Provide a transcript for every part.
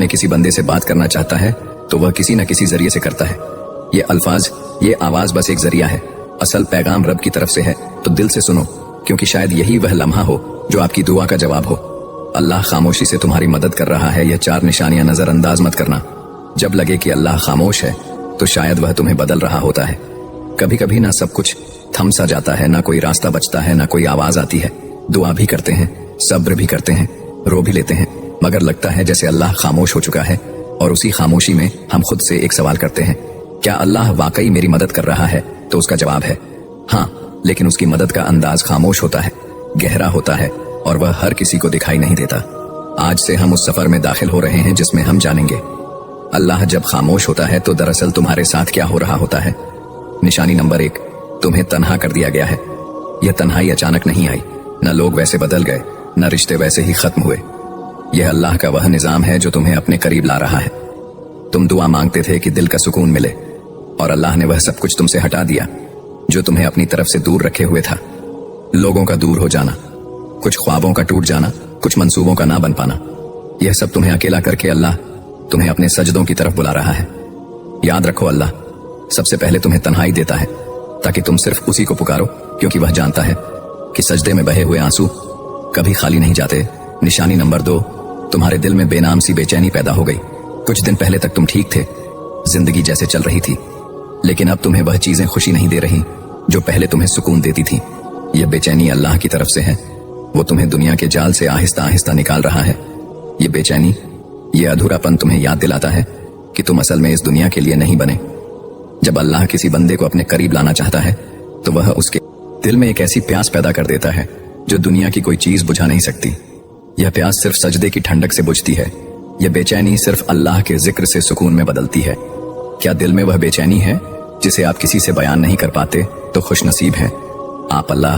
अपने किसी बंदे से बात करना चाहता है तो वह किसी न किसी जरिए से करता है। ये अल्फाज, ये आवाज बस एक जरिया है। असल पैगाम रब की तरफ से है, तो दिल से सुनो, क्योंकि शायद यही वह लम्हा हो जो आपकी दुआ का जवाब हो। अल्लाह खामोशी से तुम्हारी मदद कर रहा है, यह 4 निशानियां नजरअंदाज मत करना। जब लगे कि अल्लाह खामोश है तो शायद वह तुम्हें बदल रहा होता है। कभी कभी ना सब कुछ थम सा जाता है, ना कोई रास्ता बचता है, ना कोई आवाज आती है। दुआ भी करते हैं, सब्र भी करते हैं, रो भी लेते हैं, मगर लगता है जैसे अल्लाह खामोश हो चुका है। और उसी खामोशी में हम खुद से एक सवाल करते हैं, क्या अल्लाह वाकई मेरी मदद कर रहा है? तो उसका जवाब है हाँ, लेकिन उसकी मदद का अंदाज खामोश होता है, गहरा होता है, और वह हर किसी को दिखाई नहीं देता। आज से हम उस सफर में दाखिल हो रहे हैं जिसमें हम जानेंगे अल्लाह जब खामोश होता है तो दरअसल तुम्हारे साथ क्या हो रहा होता है। निशानी नंबर 1, तुम्हें तन्हा कर दिया गया है। यह तन्हाई अचानक नहीं आई, न लोग वैसे बदल गए, न रिश्ते वैसे ही खत्म हुए। यह अल्लाह का वह निजाम है जो तुम्हें अपने करीब ला रहा है। तुम दुआ मांगते थे कि दिल का सुकून मिले, और अल्लाह ने वह सब कुछ तुमसे हटा दिया जो तुम्हें अपनी तरफ से दूर रखे हुए था। लोगों का दूर हो जाना, कुछ ख्वाबों का टूट जाना, कुछ मंसूबों का ना बन पाना, यह सब तुम्हें अकेला करके अल्लाह तुम्हें अपने सजदों की तरफ बुला रहा है। याद रखो, अल्लाह सबसे पहले तुम्हें तन्हाई देता है ताकि तुम सिर्फ उसी को पुकारो, क्योंकि वह जानता है कि सजदे में बहे हुए आंसू कभी खाली नहीं जाते। निशानी नंबर 2, तुम्हारे दिल में बेनाम सी बेचैनी पैदा हो गई। कुछ दिन पहले तक तुम ठीक थे, जिंदगी जैसे चल रही थी, लेकिन अब तुम्हें वह चीजें खुशी नहीं दे रही जो पहले तुम्हें सुकून देती थी। यह बेचैनी अल्लाह की तरफ से है, वो तुम्हें दुनिया के जाल से आहिस्ता आहिस्ता निकाल रहा है। ये बेचैनी, ये अधूरापन तुम्हें याद दिलाता है कि तुम असल में इस दुनिया के लिए नहीं बने। जब अल्लाह किसी बंदे को अपने करीब लाना चाहता है तो वह उसके दिल में एक ऐसी प्यास पैदा कर देता है जो दुनिया की कोई चीज बुझा नहीं सकती। यह प्यास सिर्फ सजदे की ठंडक से बुझती है। यह बेचैनी सिर्फ अल्लाह के जिक्र से सुकून में बदलती है। क्या दिल में वह बेचैनी है जिसे आप किसी से बयान नहीं कर पाते? तो खुश नसीब हैं आप, अल्लाह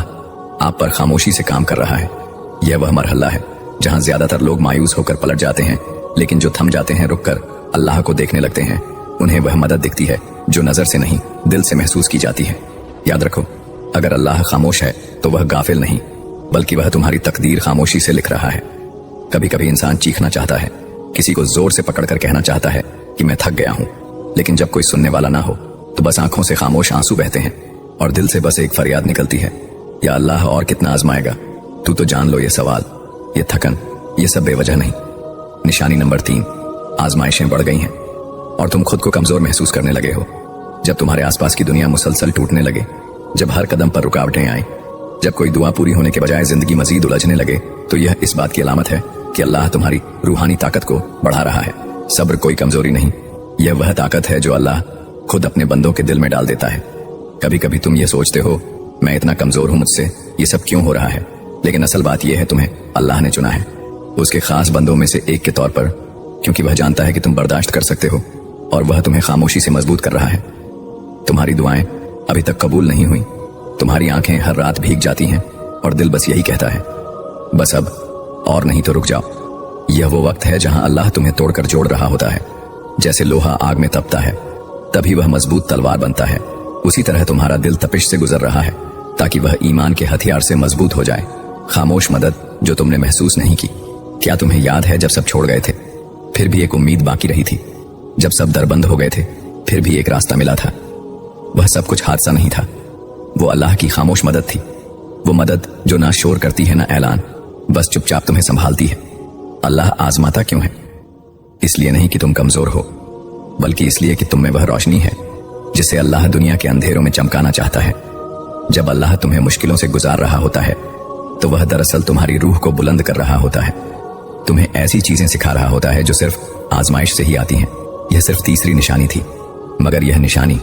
आप पर खामोशी से काम कर रहा है। यह वह मरहला है जहां ज्यादातर लोग मायूस होकर पलट जाते हैं, लेकिन जो थम जाते हैं, रुककर अल्लाह को देखने लगते हैं, उन्हें वह मदद दिखती है जो नजर से नहीं, दिल से महसूस की जाती है। याद रखो, अगर अल्लाह खामोश है तो वह गाफिल नहीं, बल्कि वह तुम्हारी तकदीर खामोशी से लिख रहा है। कभी कभी इंसान चीखना चाहता है, किसी को जोर से पकड़कर कहना चाहता है कि मैं थक गया हूं, लेकिन जब कोई सुनने वाला ना हो तो बस आंखों से खामोश आंसू बहते हैं और दिल से बस एक फरियाद निकलती है, या अल्लाह और कितना आजमाएगा, तू तो जान लो ये सवाल, ये थकन, ये सब बेवजह नहीं। निशानी नंबर 3, आजमाइशें बढ़ गई हैं और तुम खुद को कमजोर महसूस करने लगे हो। जब तुम्हारे आसपास की दुनिया मुसलसल टूटने लगे, जब हर कदम पर रुकावटें आए, जब कोई दुआ पूरी होने के बजाय जिंदगी मजीद उलझने लगे, तो यह इस बात की अलामत है कि अल्लाह तुम्हारी रूहानी ताकत को बढ़ा रहा है। सब्र कोई कमजोरी नहीं, यह वह ताकत है जो अल्लाह खुद अपने बंदों के दिल में डाल देता है। कभी कभी तुम ये सोचते हो, मैं इतना कमजोर हूं, मुझसे ये सब क्यों हो रहा है? लेकिन असल बात यह है, तुम्हें अल्लाह ने चुना है उसके खास बंदों में से एक के तौर पर, क्योंकि वह जानता है कि तुम बर्दाश्त कर सकते हो, और वह तुम्हें खामोशी से मजबूत कर रहा है। तुम्हारी दुआएं अभी तक कबूल नहीं हुई, तुम्हारी आंखें हर रात भीग जाती हैं, और दिल बस यही कहता है, बस अब और नहीं तो रुक जाओ। यह वो वक्त है जहां अल्लाह तुम्हें तोड़कर जोड़ रहा होता है। जैसे लोहा आग में तपता है, तभी वह मजबूत तलवार बनता है, उसी तरह तुम्हारा दिल तपिश से गुजर रहा है ताकि वह ईमान के हथियार से मजबूत हो जाए। खामोश मदद जो तुमने महसूस नहीं की। क्या तुम्हें याद है जब सब छोड़ गए थे, फिर भी एक उम्मीद बाकी रही थी? जब सब दर बंद हो गए थे, फिर भी एक रास्ता मिला था। वह सब कुछ हादसा नहीं था, वो अल्लाह की खामोश मदद थी। वो मदद जो ना शोर करती है ना ऐलान, बस चुपचाप तुम्हें संभालती है। अल्लाह आजमाता क्यों है? इसलिए नहीं कि तुम कमजोर हो, बल्कि इसलिए कि तुम में वह रोशनी है जिसे अल्लाह दुनिया के अंधेरों में चमकाना चाहता है। जब अल्लाह तुम्हें मुश्किलों से गुजार रहा होता है तो वह दरअसल तुम्हारी रूह को बुलंद कर रहा होता है, तुम्हें ऐसी चीजें सिखा रहा होता है जो सिर्फ आजमाइश से ही आती हैं। यह सिर्फ तीसरी निशानी थी, मगर यह निशानी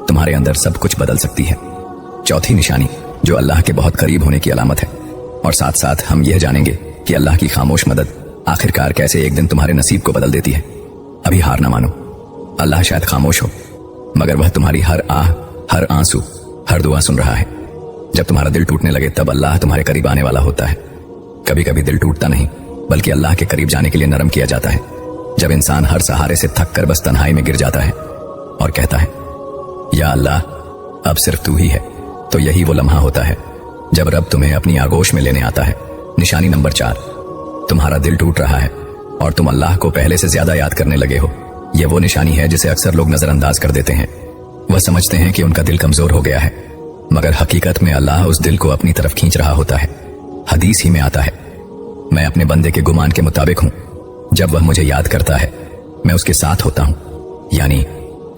तुम्हारे अंदर सब कुछ बदल सकती है। चौथी निशानी जो अल्लाह के बहुत करीब होने की अलामत है, और साथ साथ हम यह जानेंगे कि अल्लाह की खामोश मदद आखिरकार कैसे एक दिन तुम्हारे नसीब को बदल देती है। अभी हार ना मानो, अल्लाह शायद खामोश हो, मगर वह तुम्हारी हर आह, हर आंसू, हर दुआ सुन रहा है। जब तुम्हारा दिल टूटने लगे तब अल्लाह तुम्हारे करीब आने वाला होता है। कभी कभी दिल टूटता नहीं, बल्कि अल्लाह के करीब जाने के लिए नरम किया जाता है। जब इंसान हर सहारे से थक कर बस तन्हाई में गिर जाता है और कहता है, या अल्लाह अब सिर्फ तू ही है, तो यही वो लम्हा होता है जब रब तुम्हें अपनी आगोश में लेने आता है। निशानी नंबर 4, तुम्हारा दिल टूट रहा है और तुम अल्लाह को पहले से ज्यादा याद करने लगे हो। यह वो निशानी है जिसे अक्सर लोग नजरअंदाज कर देते हैं। वह समझते हैं कि उनका दिल कमजोर हो गया है, मगर हकीकत में अल्लाह उस दिल को अपनी तरफ खींच रहा होता है। हदीस ही में आता है, मैं अपने बंदे के गुमान के मुताबिक हूं, जब वह मुझे याद करता है मैं उसके साथ होता हूं। यानी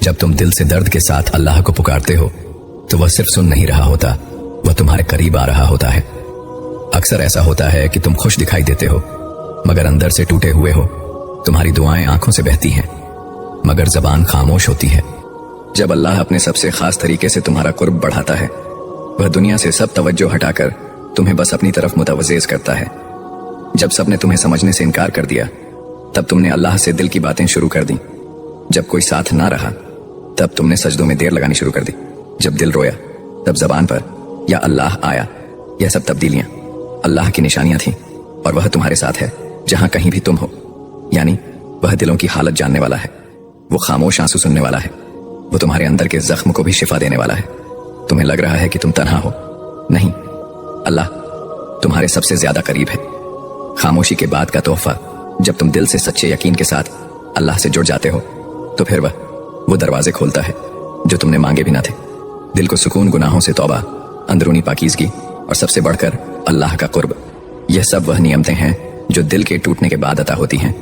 जब तुम दिल से दर्द के साथ अल्लाह को पुकारते हो तो वह सिर्फ सुन नहीं रहा होता, वह तुम्हारे करीब आ रहा होता है। अक्सर ऐसा होता है कि तुम खुश दिखाई देते हो मगर अंदर से टूटे हुए हो। तुम्हारी दुआएं आंखों से बहती हैं मगर जबान खामोश होती है। जब अल्लाह अपने सबसे खास तरीके से तुम्हारा कुर्ब बढ़ाता है, वह दुनिया से सब तवज्जो हटाकर तुम्हें बस अपनी तरफ मुतवज्जिह करता है। जब सबने तुम्हें समझने से इनकार कर दिया, तब तुमने अल्लाह से दिल की बातें शुरू कर दी। जब कोई साथ ना रहा, तब तुमने सजदों में देर लगानी शुरू कर दी। जब दिल रोया, तब जबान पर या अल्लाह आया। यह सब तब्दीलियां अल्लाह की निशानियां थीं, और वह तुम्हारे साथ है जहां कहीं भी तुम हो। यानी वह दिलों की हालत जानने वाला है, वो खामोश आंसू सुनने वाला है, वो तुम्हारे अंदर के जख्म को भी शिफा देने वाला है। तुम्हें लग रहा है कि तुम तन्हा हो, नहीं, अल्लाह तुम्हारे सबसे ज्यादा करीब है। खामोशी के बाद का तोहफा, जब तुम दिल से सच्चे यकीन के साथ अल्लाह से जुड़ जाते हो, तो फिर वह वो दरवाजे खोलता है जो तुमने मांगे भी ना थे। दिल को सुकून, गुनाहों से तौबा, अंदरूनी पाकीज़गी और सबसे बढ़कर अल्लाह का कुर्ब, यह सब वह नियमतें हैं जो दिल के टूटने के बाद अता होती हैं।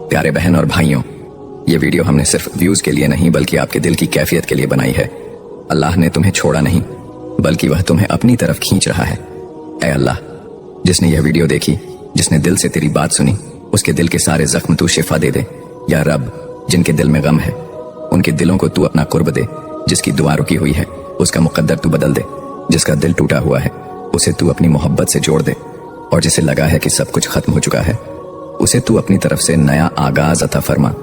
प्यारे बहन और भाइयों, ये वीडियो हमने सिर्फ व्यूज के लिए नहीं बल्कि आपके दिल की कैफियत के लिए बनाई है। अल्लाह ने तुम्हें छोड़ा नहीं, बल्कि वह तुम्हें अपनी तरफ खींच रहा है। ऐ अल्लाह, जिसने यह वीडियो देखी, जिसने दिल से तेरी बात सुनी, उसके दिल के सारे जख्म तू शिफा दे दे। या रब, जिनके दिल में गम है, उनके दिलों को तू अपना कुर्ब दे। जिसकी दुआ रुकी हुई है, उसका मुकद्दर तू बदल दे। जिसका दिल टूटा हुआ है, उसे तू अपनी मोहब्बत से जोड़ दे। और जिसे लगा है कि सब कुछ खत्म हो चुका है, उसे तू अपनी तरफ से नया आगाज अता फरमा।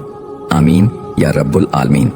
आमीन या रब्बुल आलमीन।